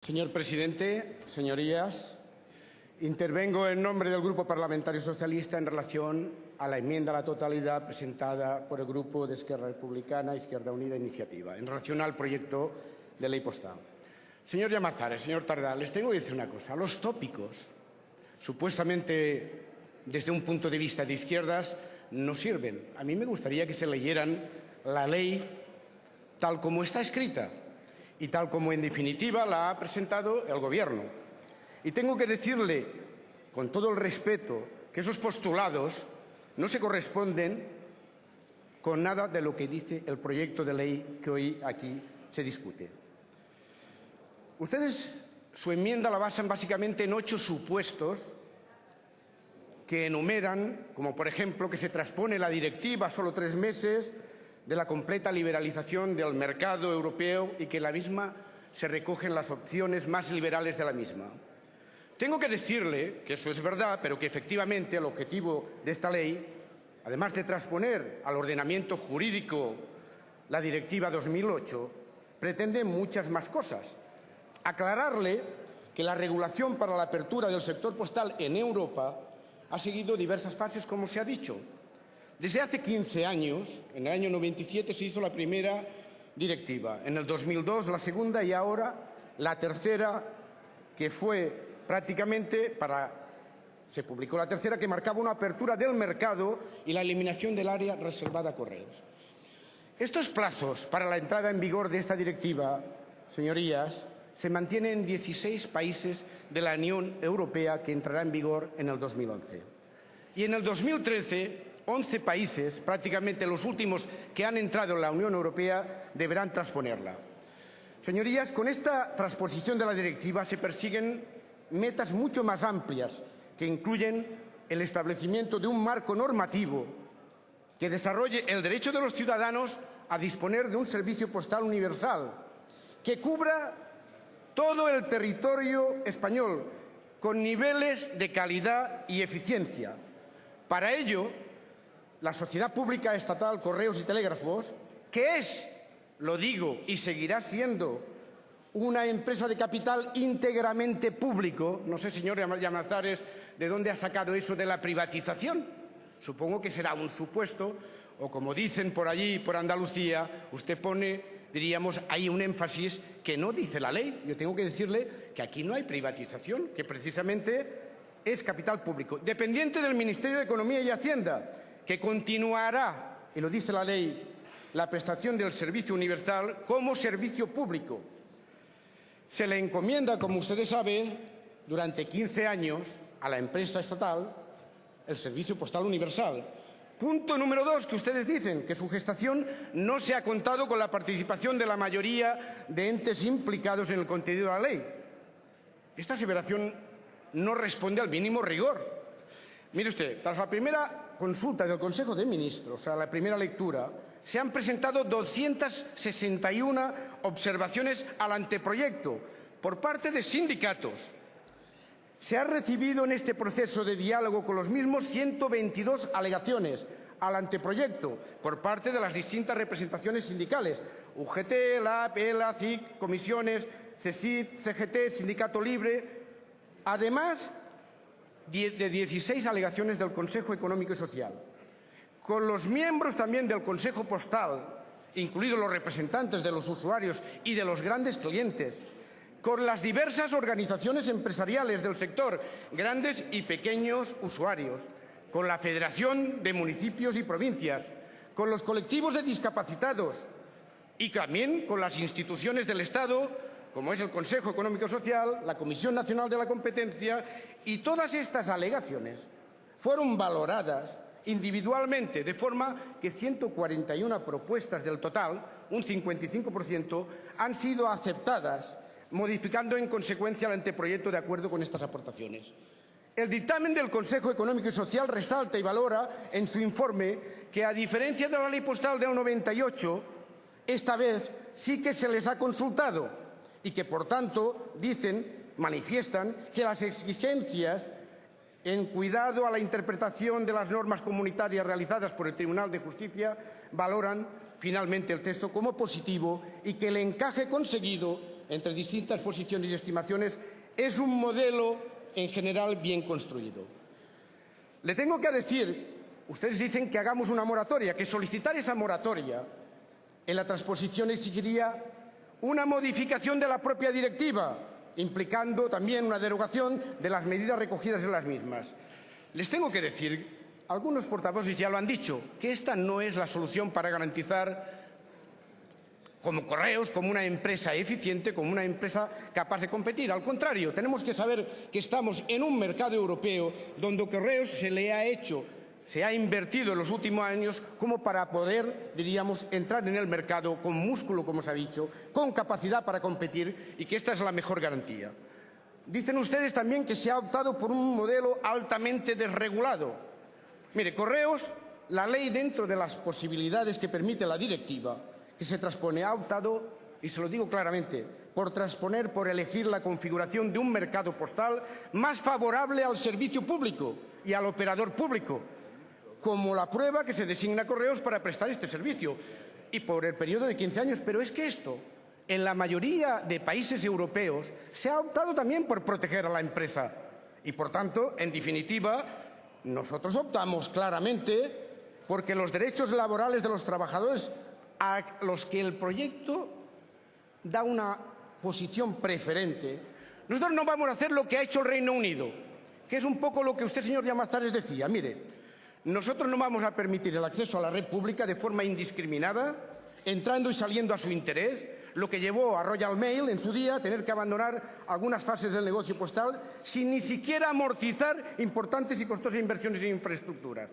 Señor presidente, señorías, intervengo en nombre del Grupo Parlamentario Socialista en relación a la enmienda a la totalidad presentada por el Grupo de Esquerra Republicana, Izquierda Unida e Iniciativa, en relación al proyecto de ley postal. Señor Llamazares, señor Tardá, les tengo que decir una cosa. Los tópicos, supuestamente desde un punto de vista de izquierdas, no sirven. A mí me gustaría que se leyeran la ley tal como está escrita y tal como, en definitiva, la ha presentado el Gobierno. Y tengo que decirle, con todo el respeto, que esos postulados no se corresponden con nada de lo que dice el proyecto de ley que hoy aquí se discute. Ustedes su enmienda la basan básicamente en 8 supuestos que enumeran, como por ejemplo que se transpone la directiva a solo 3 meses de la completa liberalización del mercado europeo y que la misma se recogen las opciones más liberales de la misma. Tengo que decirle que eso es verdad, pero que efectivamente el objetivo de esta ley, además de transponer al ordenamiento jurídico la Directiva 2008, pretende muchas más cosas. Aclararle que la regulación para la apertura del sector postal en Europa ha seguido diversas fases, como se ha dicho. Desde hace 15 años, en el año 97, se hizo la primera directiva, en el 2002 la segunda y ahora la tercera, que fue prácticamente se publicó la tercera, que marcaba una apertura del mercado y la eliminación del área reservada a correos. Estos plazos para la entrada en vigor de esta directiva, señorías, se mantienen en 16 países de la Unión Europea, que entrará en vigor en el 2011. Y en el 2013, 11 países, prácticamente los últimos que han entrado en la Unión Europea, deberán transponerla. Señorías, con esta transposición de la directiva se persiguen metas mucho más amplias, que incluyen el establecimiento de un marco normativo que desarrolle el derecho de los ciudadanos a disponer de un servicio postal universal, que cubra todo el territorio español con niveles de calidad y eficiencia. Para ello, la Sociedad Pública Estatal Correos y Telégrafos, que es, lo digo, y seguirá siendo una empresa de capital íntegramente público, no sé, señor Llamazares, de dónde ha sacado eso de la privatización. Supongo que será un supuesto, o como dicen por allí, por Andalucía, usted pone, diríamos, hay un énfasis que no dice la ley. Yo tengo que decirle que aquí no hay privatización, que precisamente es capital público, dependiente del Ministerio de Economía y Hacienda, que continuará, y lo dice la ley, la prestación del servicio universal como servicio público. Se le encomienda, como ustedes saben, durante 15 años a la empresa estatal el servicio postal universal. Punto número 2, que ustedes dicen que su gestación no se ha contado con la participación de la mayoría de entes implicados en el contenido de la ley. Esta aseveración no responde al mínimo rigor. Mire usted, tras la primera consulta del Consejo de Ministros, o sea, la primera lectura, se han presentado 261 observaciones al anteproyecto por parte de sindicatos. Se ha recibido en este proceso de diálogo con los mismos 122 alegaciones al anteproyecto por parte de las distintas representaciones sindicales: UGT, LAB, ELA, CIC, comisiones, CESID, CGT, Sindicato Libre, además de 16 alegaciones del Consejo Económico y Social. Con los miembros también del Consejo Postal, incluidos los representantes de los usuarios y de los grandes clientes, con las diversas organizaciones empresariales del sector, grandes y pequeños usuarios, con la Federación de Municipios y Provincias, con los colectivos de discapacitados y también con las instituciones del Estado, como es el Consejo Económico y Social, la Comisión Nacional de la Competencia, y todas estas alegaciones fueron valoradas individualmente, de forma que 141 propuestas del total, un 55%, han sido aceptadas, modificando en consecuencia el anteproyecto de acuerdo con estas aportaciones. El dictamen del Consejo Económico y Social resalta y valora en su informe que, a diferencia de la Ley Postal del 98, esta vez sí que se les ha consultado y que, por tanto, manifiestan que las exigencias en cuidado a la interpretación de las normas comunitarias realizadas por el Tribunal de Justicia valoran finalmente el texto como positivo y que el encaje conseguido entre distintas posiciones y estimaciones, es un modelo en general bien construido. Le tengo que decir, ustedes dicen que hagamos una moratoria, que solicitar esa moratoria en la transposición exigiría una modificación de la propia directiva, implicando también una derogación de las medidas recogidas en las mismas. Les tengo que decir, algunos portavoces ya lo han dicho, que esta no es la solución para garantizar como Correos, como una empresa eficiente, como una empresa capaz de competir. Al contrario, tenemos que saber que estamos en un mercado europeo donde Correos se ha invertido en los últimos años como para poder, diríamos, entrar en el mercado con músculo, como se ha dicho, con capacidad para competir y que esta es la mejor garantía. Dicen ustedes también que se ha optado por un modelo altamente desregulado. Mire, Correos, la ley dentro de las posibilidades que permite la directiva que se transpone ha optado, y se lo digo claramente, por elegir la configuración de un mercado postal más favorable al servicio público y al operador público, como la prueba que se designa a Correos para prestar este servicio, y por el periodo de 15 años. Pero es que esto, en la mayoría de países europeos, se ha optado también por proteger a la empresa. Y, por tanto, en definitiva, nosotros optamos claramente porque los derechos laborales de los trabajadores a los que el proyecto da una posición preferente, nosotros no vamos a hacer lo que ha hecho el Reino Unido, que es un poco lo que usted, señor Llamazares, decía. Mire, nosotros no vamos a permitir el acceso a la red pública de forma indiscriminada, entrando y saliendo a su interés, lo que llevó a Royal Mail en su día a tener que abandonar algunas fases del negocio postal sin ni siquiera amortizar importantes y costosas inversiones en infraestructuras.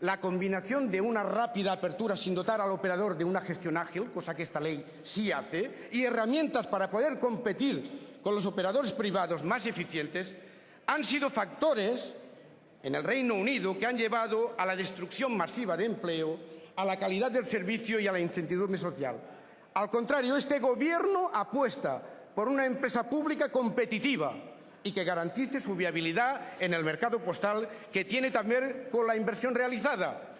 La combinación de una rápida apertura sin dotar al operador de una gestión ágil, cosa que esta ley sí hace, y herramientas para poder competir con los operadores privados más eficientes, han sido factores en el Reino Unido que han llevado a la destrucción masiva de empleo, a la calidad del servicio y a la incertidumbre social. Al contrario, este Gobierno apuesta por una empresa pública competitiva y que garantice su viabilidad en el mercado postal, que tiene también con la inversión realizada.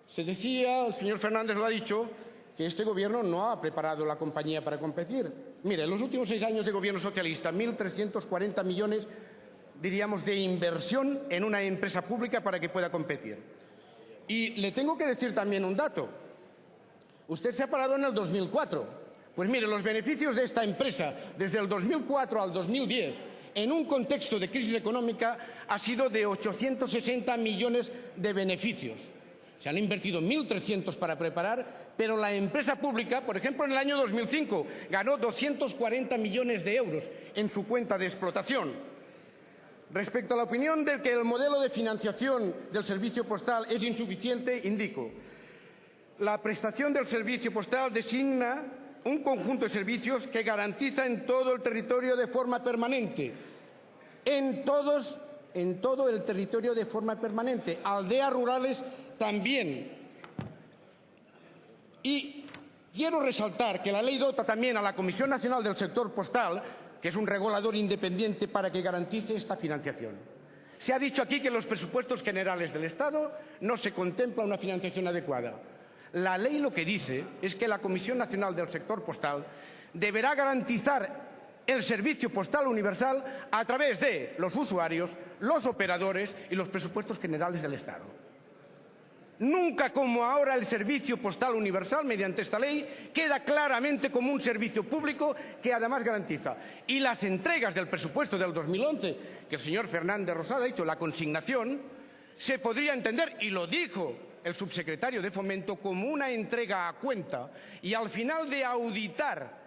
Se decía, el señor Fernández lo ha dicho, que este Gobierno no ha preparado la compañía para competir. Mire, en los últimos 6 años de Gobierno socialista, 1.340 millones, diríamos, de inversión en una empresa pública para que pueda competir. Y le tengo que decir también un dato. Usted se ha parado en el 2004. Pues mire, los beneficios de esta empresa desde el 2004 al 2010, en un contexto de crisis económica, ha sido de 860 millones de beneficios. Se han invertido 1.300 para preparar, pero la empresa pública, por ejemplo, en el año 2005, ganó 240 millones de euros en su cuenta de explotación. Respecto a la opinión de que el modelo de financiación del servicio postal es insuficiente, indico: la prestación del servicio postal designa un conjunto de servicios que garantiza en todo el territorio de forma permanente, en todo el territorio de forma permanente, aldeas rurales también. Y quiero resaltar que la ley dota también a la Comisión Nacional del Sector Postal, que es un regulador independiente, para que garantice esta financiación. Se ha dicho aquí que en los presupuestos generales del Estado no se contempla una financiación adecuada. La ley lo que dice es que la Comisión Nacional del Sector Postal deberá garantizar el servicio postal universal a través de los usuarios, los operadores y los presupuestos generales del Estado. Nunca como ahora el servicio postal universal, mediante esta ley, queda claramente como un servicio público que además garantiza. Y las entregas del presupuesto del 2011, que el señor Fernández Rosada ha dicho, la consignación, se podría entender, y lo dijo el subsecretario de Fomento, como una entrega a cuenta, y al final de auditar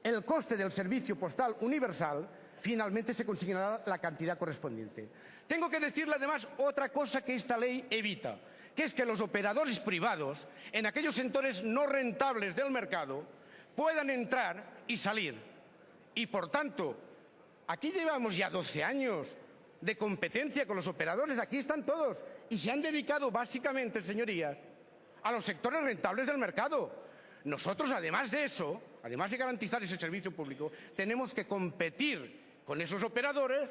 el coste del servicio postal universal, finalmente se consignará la cantidad correspondiente. Tengo que decirle además otra cosa que esta ley evita, que es que los operadores privados, en aquellos sectores no rentables del mercado, puedan entrar y salir. Y, por tanto, aquí llevamos ya 12 años de competencia con los operadores, aquí están todos, y se han dedicado básicamente, señorías, a los sectores rentables del mercado. Nosotros, además de eso, además de garantizar ese servicio público, tenemos que competir con esos operadores,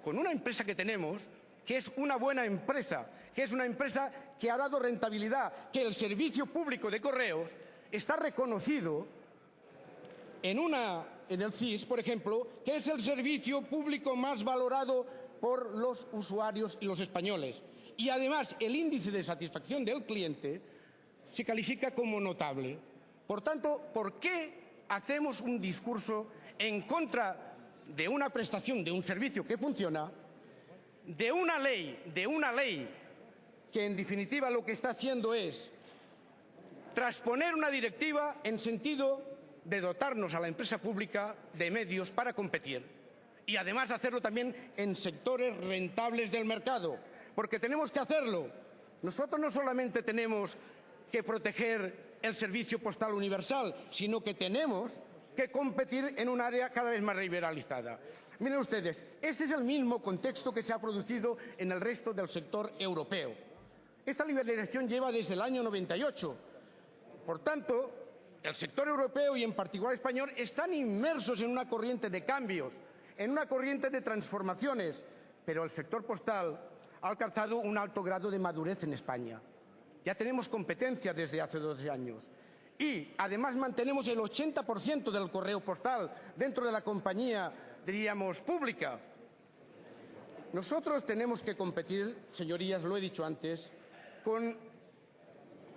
con una empresa que tenemos, que es una buena empresa, que es una empresa que ha dado rentabilidad, que el servicio público de Correos está reconocido en una en el CIS, por ejemplo, que es el servicio público más valorado por los usuarios y los españoles. Y además el índice de satisfacción del cliente se califica como notable. Por tanto, ¿por qué hacemos un discurso en contra de una prestación, de un servicio que funciona, de una ley que en definitiva lo que está haciendo es transponer una directiva en sentido de dotarnos a la empresa pública de medios para competir y además hacerlo también en sectores rentables del mercado? Porque tenemos que hacerlo. Nosotros no solamente tenemos que proteger el servicio postal universal, sino que tenemos que competir en un área cada vez más liberalizada. Miren ustedes, este es el mismo contexto que se ha producido en el resto del sector europeo. Esta liberalización lleva desde el año 98. Por tanto, el sector europeo y en particular español están inmersos en una corriente de cambios, en una corriente de transformaciones, pero el sector postal ha alcanzado un alto grado de madurez en España. Ya tenemos competencia desde hace 12 años. Y además mantenemos el 80% del correo postal dentro de la compañía, diríamos, pública. Nosotros tenemos que competir, señorías, lo he dicho antes, con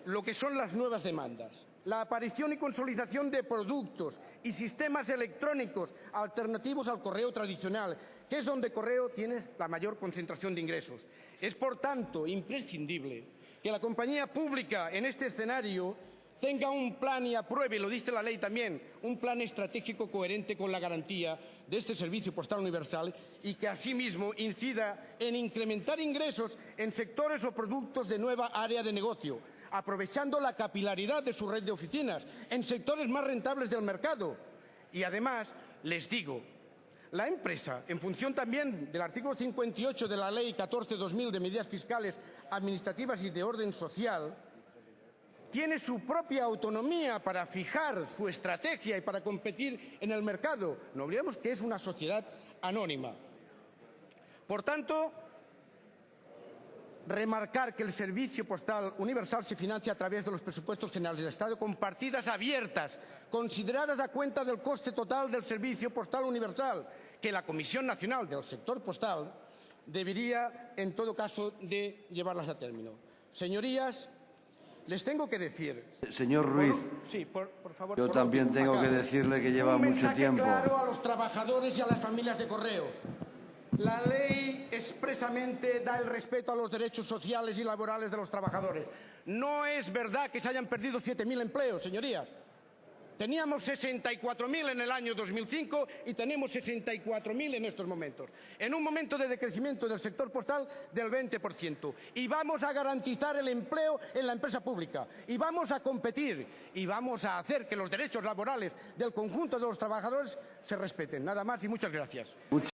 lo que son las nuevas demandas. La aparición y consolidación de productos y sistemas electrónicos alternativos al correo tradicional, que es donde correo tiene la mayor concentración de ingresos. Es, por tanto, imprescindible que la compañía pública en este escenario tenga un plan y apruebe, lo dice la ley también, un plan estratégico coherente con la garantía de este servicio postal universal y que asimismo incida en incrementar ingresos en sectores o productos de nueva área de negocio, aprovechando la capilaridad de su red de oficinas en sectores más rentables del mercado. Y además, les digo, la empresa, en función también del artículo 58 de la Ley 14/2000 de medidas fiscales, administrativas y de orden social, tiene su propia autonomía para fijar su estrategia y para competir en el mercado. No olvidemos que es una sociedad anónima. Por tanto, remarcar que el servicio postal universal se financia a través de los presupuestos generales del Estado con partidas abiertas, consideradas a cuenta del coste total del servicio postal universal, que la Comisión Nacional del Sector Postal debería, en todo caso, de llevarlas a término. Señorías, les tengo que decir... Señor Ruiz, por favor, yo también tengo que decirle que lleva mucho tiempo. Un mensaje claro a los trabajadores y a las familias de correos. La ley expresamente da el respeto a los derechos sociales y laborales de los trabajadores. No es verdad que se hayan perdido 7.000 empleos, señorías. Teníamos 64.000 en el año 2005 y tenemos 64.000 en estos momentos. En un momento de decrecimiento del sector postal del 20%. Y vamos a garantizar el empleo en la empresa pública. Y vamos a competir. Y vamos a hacer que los derechos laborales del conjunto de los trabajadores se respeten. Nada más y muchas gracias.